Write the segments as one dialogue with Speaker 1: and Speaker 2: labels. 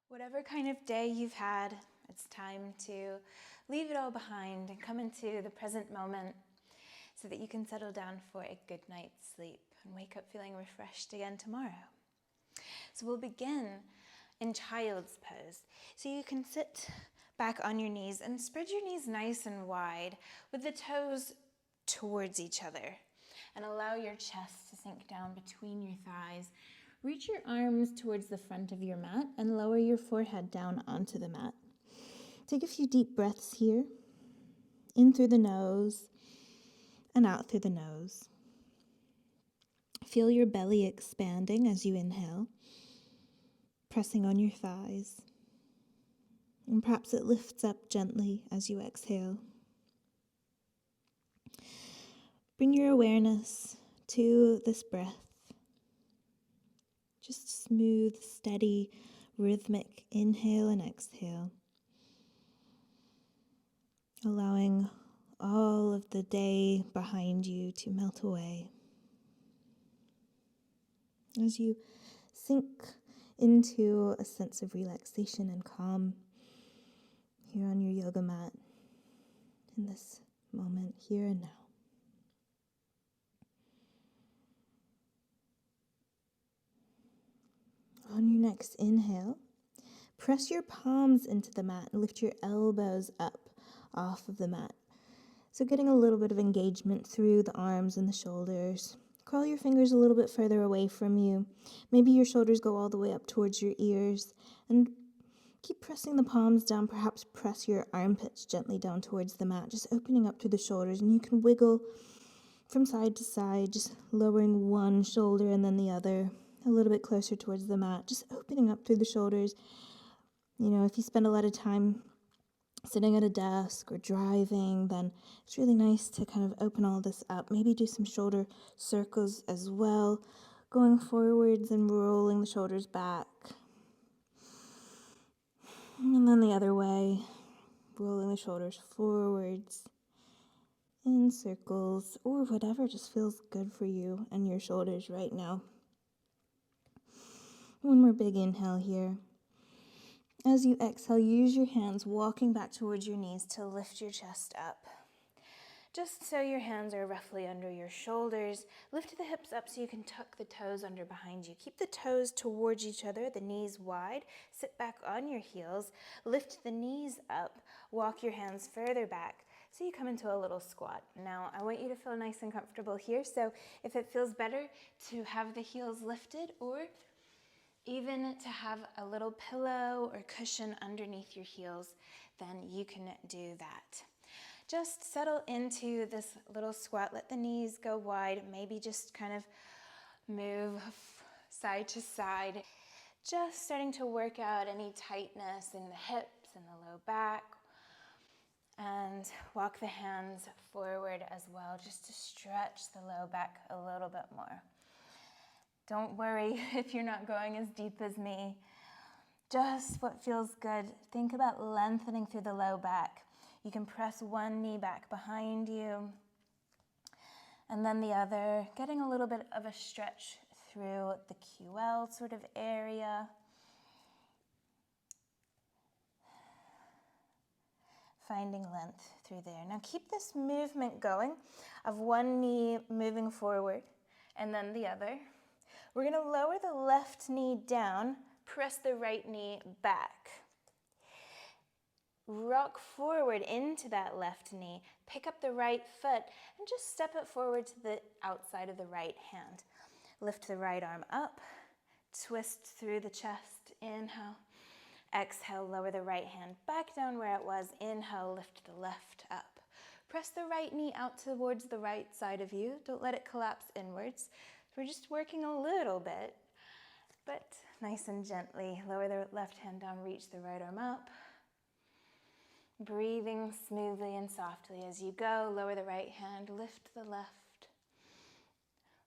Speaker 1: Whatever kind of day you've had, it's time to leave it all behind and come into the present moment so that you can settle down for a good night's sleep and wake up feeling refreshed again tomorrow. So we'll begin in child's pose. So you can sit back on your knees and spread your knees nice and wide with the toes towards each other, and allow your chest to sink down between your thighs. Reach your arms towards the front of your mat and lower your forehead down onto the mat. Take a few deep breaths here, in through the nose and out through the nose. Feel your belly expanding as you inhale, pressing on your thighs, and perhaps it lifts up gently as you exhale. Bring your awareness to this breath. Just smooth, steady, rhythmic inhale and exhale. Allowing all of the day behind you to melt away. As you sink into a sense of relaxation and calm here on your yoga mat in this moment, here and now. On your next inhale, press your palms into the mat and lift your elbows up off of the mat. So getting a little bit of engagement through the arms and the shoulders. Crawl your fingers a little bit further away from you. Maybe your shoulders go all the way up towards your ears. And keep pressing the palms down. Perhaps press your armpits gently down towards the mat, just opening up through the shoulders. And you can wiggle from side to side, just lowering one shoulder and then the other. A little bit closer towards the mat, just opening up through the shoulders. You know, if you spend a lot of time sitting at a desk or driving, then it's really nice to kind of open all this up. Maybe do some shoulder circles as well, going forwards and rolling the shoulders back. And then the other way, rolling the shoulders forwards in circles, or whatever just feels good for you and your shoulders right now. One more big inhale here. As you exhale, use your hands walking back towards your knees to lift your chest up. Just so your hands are roughly under your shoulders. Lift the hips up so you can tuck the toes under behind you. Keep the toes towards each other, the knees wide. Sit back on your heels. Lift the knees up. Walk your hands further back so you come into a little squat. Now, I want you to feel nice and comfortable here. So if it feels better to have the heels lifted, or even to have a little pillow or cushion underneath your heels, then you can do that. Just settle into this little squat. Let the knees go wide. Maybe just kind of move side to side. Just starting to work out any tightness in the hips and the low back. And walk the hands forward as well, just to stretch the low back a little bit more. Don't worry if you're not going as deep as me. Just what feels good. Think about lengthening through the low back. You can press one knee back behind you, and then the other, getting a little bit of a stretch through the QL sort of area. Finding length through there. Now keep this movement going of one knee moving forward and then the other. We're going to lower the left knee down, press the right knee back. Rock forward into that left knee, pick up the right foot, and just step it forward to the outside of the right hand. Lift the right arm up, twist through the chest, inhale. Exhale, lower the right hand back down where it was. Inhale, lift the left up. Press the right knee out towards the right side of you. Don't let it collapse inwards. We're just working a little bit, but nice and gently. Lower the left hand down, reach the right arm up. Breathing smoothly and softly as you go. Lower the right hand, lift the left.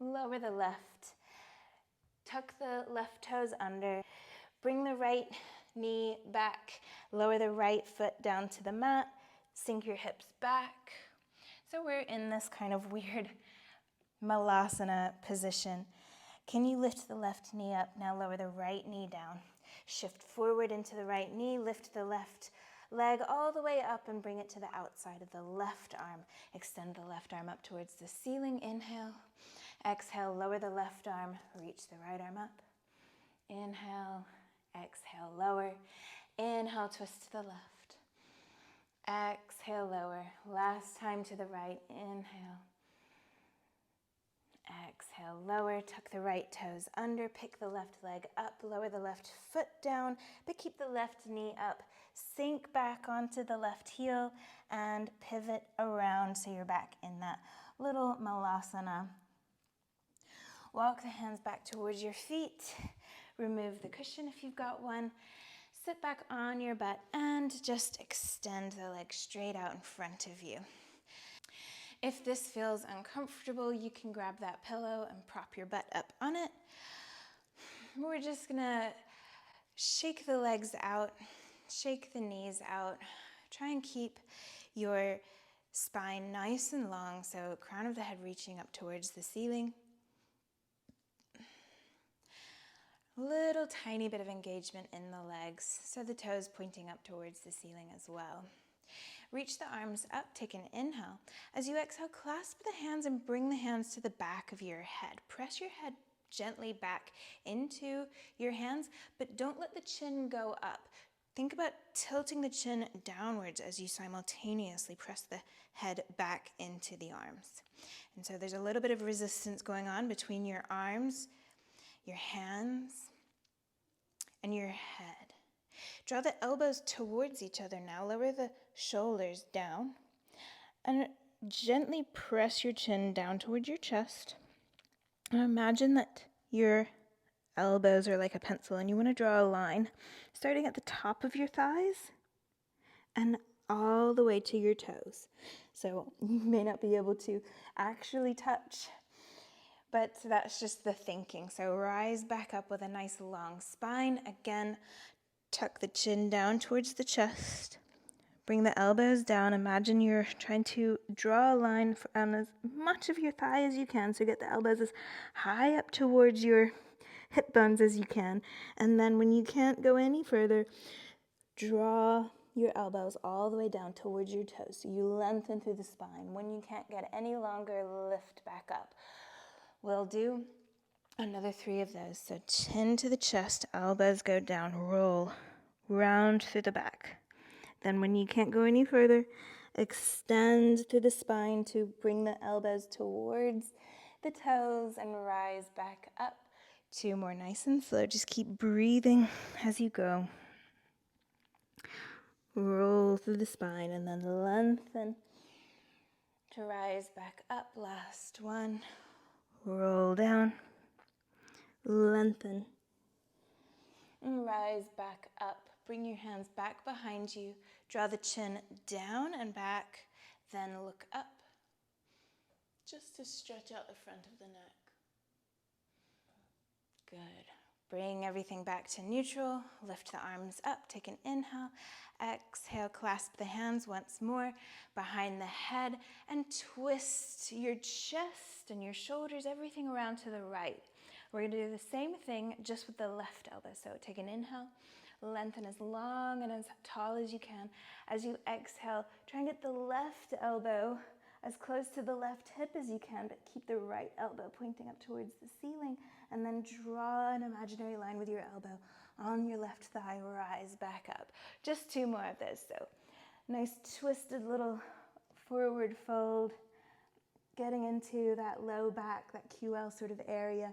Speaker 1: Lower the left. Tuck the left toes under. Bring the right knee back. Lower the right foot down to the mat. Sink your hips back. So we're in this kind of weird Malasana position. Can you lift the left knee up? Now lower the right knee down. Shift forward into the right knee, lift the left leg all the way up and bring it to the outside of the left arm. Extend the left arm up towards the ceiling. Inhale. Exhale, lower the left arm, reach the right arm up. Inhale, exhale, lower. Inhale, twist to the left. Exhale, lower. Last time to the right. Inhale. Exhale, lower. Tuck the right toes under. Pick the left leg up. Lower the left foot down, but keep the left knee up. Sink back onto the left heel and pivot around so you're back in that little malasana. Walk the hands back towards your feet. Remove the cushion if you've got one. Sit back on your butt and just extend the legs straight out in front of you. If this feels uncomfortable, you can grab that pillow and prop your butt up on it. We're just gonna shake the legs out, shake the knees out. Try and keep your spine nice and long, so crown of the head reaching up towards the ceiling. Little tiny bit of engagement in the legs, so the toes pointing up towards the ceiling as well. Reach the arms up, take an inhale. As you exhale, clasp the hands and bring the hands to the back of your head. Press your head gently back into your hands, but don't let the chin go up. Think about tilting the chin downwards as you simultaneously press the head back into the arms. And so there's a little bit of resistance going on between your arms, your hands, and your head. Draw the elbows towards each other now. Lower the shoulders down and gently press your chin down towards your chest. And imagine that your elbows are like a pencil and you want to draw a line starting at the top of your thighs and all the way to your toes. So you may not be able to actually touch, but that's just the thinking. So rise back up with a nice long spine. Again, tuck the chin down towards the chest. Bring the elbows down. Imagine you're trying to draw a line on as much of your thigh as you can. So get the elbows as high up towards your hip bones as you can. And then when you can't go any further, draw your elbows all the way down towards your toes. So you lengthen through the spine. When you can't get any longer, lift back up. We'll do another 3 of those. So chin to the chest, elbows go down, roll, round through the back. Then when you can't go any further, extend through the spine to bring the elbows towards the toes and rise back up. 2 more, nice and slow. Just keep breathing as you go. Roll through the spine and then lengthen to rise back up. Last one. Roll down, lengthen, and rise back up. Bring your hands back behind you. Draw the chin down and back, then look up, just to stretch out the front of the neck. Good. Bring everything back to neutral. Lift the arms up. Take an inhale. Exhale, clasp the hands once more behind the head and twist your chest and your shoulders, everything around to the right. We're going to do the same thing just with the left elbow. So take an inhale, lengthen as long and as tall as you can. As you exhale, try and get the left elbow as close to the left hip as you can, but keep the right elbow pointing up towards the ceiling, and then draw an imaginary line with your elbow on your left thigh, rise back up. Just 2 more of those. So nice twisted little forward fold, getting into that low back, that QL sort of area.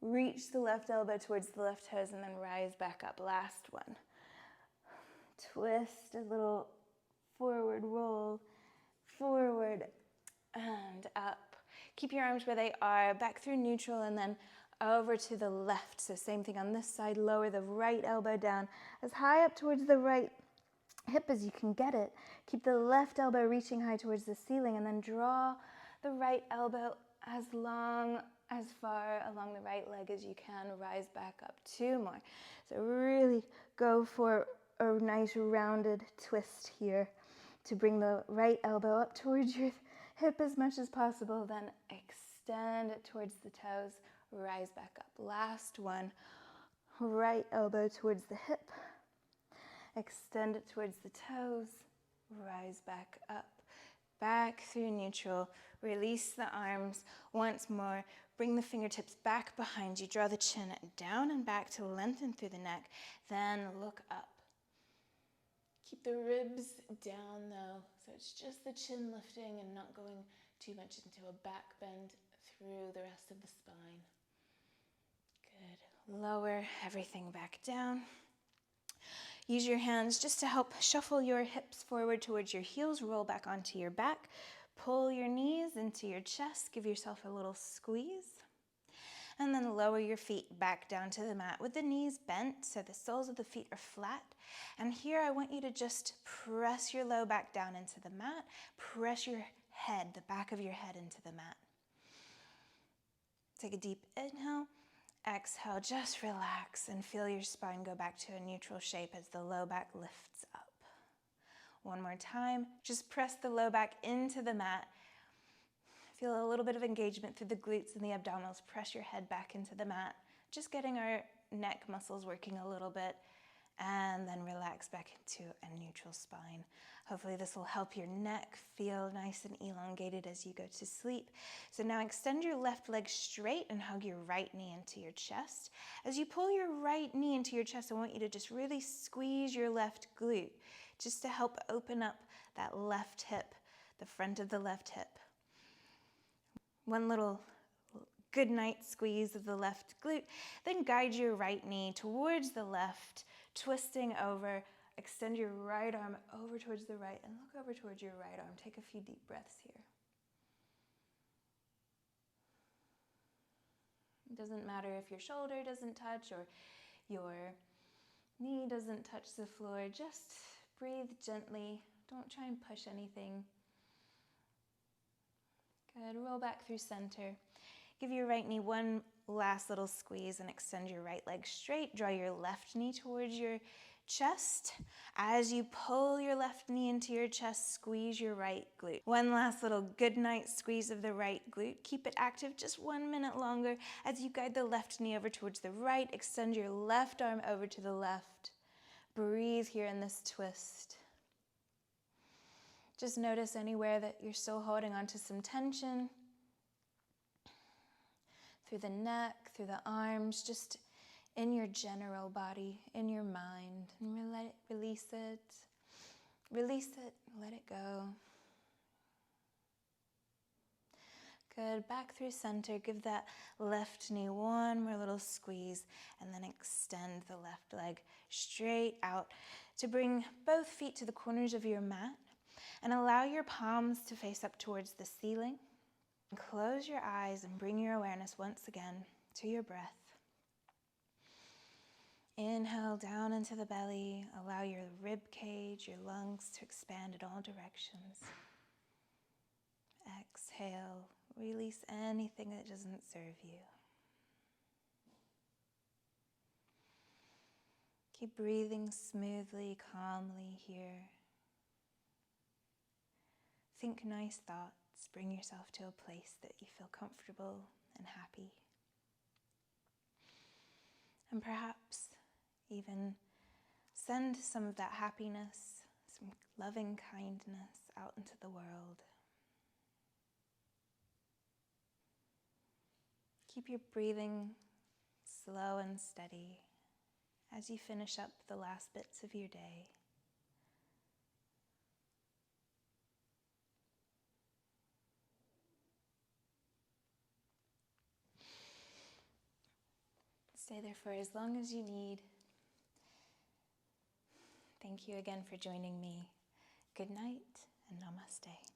Speaker 1: Reach the left elbow towards the left toes and then rise back up. Last one. Twist a little forward roll, forward and up. Keep your arms where they are, back through neutral and then over to the left. So same thing on this side. Lower the right elbow down as high up towards the right hip as you can get it. Keep the left elbow reaching high towards the ceiling and then draw the right elbow as far along the right leg as you can. Rise back up. 2 more. So really go for a nice rounded twist here to bring the right elbow up towards your hip as much as possible. Then extend it towards the toes. Rise back up. Last one. Right elbow towards the hip. Extend it towards the toes. Rise back up. Back through neutral. Release the arms once more. Bring the fingertips back behind you. Draw the chin down and back to lengthen through the neck. Then look up. Keep the ribs down though, so it's just the chin lifting and not going too much into a back bend through the rest of the spine. Good. Lower everything back down. Use your hands just to help shuffle your hips forward towards your heels. Roll back onto your back. Pull your knees into your chest. Give yourself a little squeeze. And then lower your feet back down to the mat with the knees bent so the soles of the feet are flat. And here I want you to just press your low back down into the mat. Press your head, the back of your head into the mat. Take a deep inhale. Exhale, just relax and feel your spine go back to a neutral shape as the low back lifts up. One more time, just press the low back into the mat. Feel a little bit of engagement through the glutes and the abdominals. Press your head back into the mat. Just getting our neck muscles working a little bit. And then relax back into a neutral spine. Hopefully this will help your neck feel nice and elongated as you go to sleep. So now extend your left leg straight and hug your right knee into your chest. As you pull your right knee into your chest, I want you to just really squeeze your left glute just to help open up that left hip, the front of the left hip. One little good night squeeze of the left glute, then guide your right knee towards the left, twisting over. Extend your right arm over towards the right and look over towards your right arm. Take a few deep breaths here. It doesn't matter if your shoulder doesn't touch or your knee doesn't touch the floor. Just breathe gently. Don't try and push anything. Good. Roll back through center. Give your right knee one last little squeeze and extend your right leg straight. Draw your left knee towards your chest. As you pull your left knee into your chest, squeeze your right glute. One last little good night squeeze of the right glute. Keep it active just 1 minute longer as you guide the left knee over towards the right. Extend your left arm over to the left. Breathe here in this twist. Just notice anywhere that you're still holding onto some tension. Through the neck, through the arms, just in your general body, in your mind. And release it. Release it, let it go. Good, back through center. Give that left knee one more little squeeze and then extend the left leg straight out to bring both feet to the corners of your mat and allow your palms to face up towards the ceiling. Close your eyes and bring your awareness once again to your breath. Inhale down into the belly. Allow your rib cage, your lungs to expand in all directions. Exhale. Release anything that doesn't serve you. Keep breathing smoothly, calmly here. Think nice thoughts. Bring yourself to a place that you feel comfortable and happy. And perhaps even send some of that happiness, some loving kindness out into the world. Keep your breathing slow and steady as you finish up the last bits of your day. Stay there for as long as you need. Thank you again for joining me. Good night and namaste.